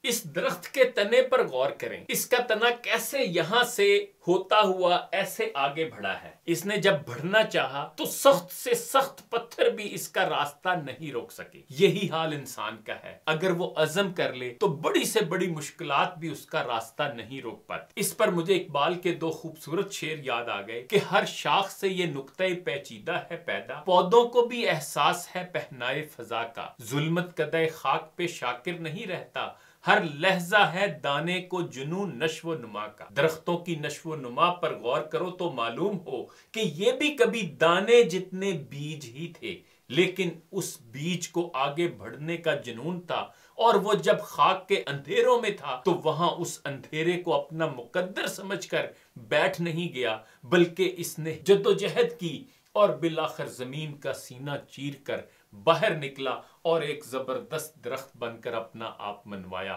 इस दरख्त के तने पर गौर करें। इसका तना कैसे यहां से होता हुआ ऐसे आगे बढ़ा है। इसने जब बढ़ना चाहा तो सख्त से सख्त पत्थर भी इसका रास्ता नहीं रोक सके। यही हाल इंसान का है। अगर वो अज़म कर ले तो बड़ी से बड़ी मुश्किलात भी उसका रास्ता नहीं रोक पाती। इस पर मुझे इकबाल के दो खूबसूरत शेर याद आ गए कि हर शाख से ये नुक्ता पेचीदा है पैदा, पौधों को भी एहसास है पहनाए फजा का, जुल्मत कदे खाक पे शाकिर नहीं रहता, हर लहजा है दाने को जुनून नश्व नुमा का। दरख्तों की नश्व नुमा पर गौर करो तो मालूम हो कि ये भी कभी दाने जितने बीज ही थे, लेकिन उस बीज को आगे बढ़ने का जुनून था। और वो जब खाक के अंधेरों में था तो वहां उस अंधेरे को अपना मुकद्दर समझकर बैठ नहीं गया, बल्कि इसने जद्दोजहद की और बिलाखिर जमीन का सीना चीर कर बाहर निकला और एक जबरदस्त दरख्त बनकर अपना आप मनवाया।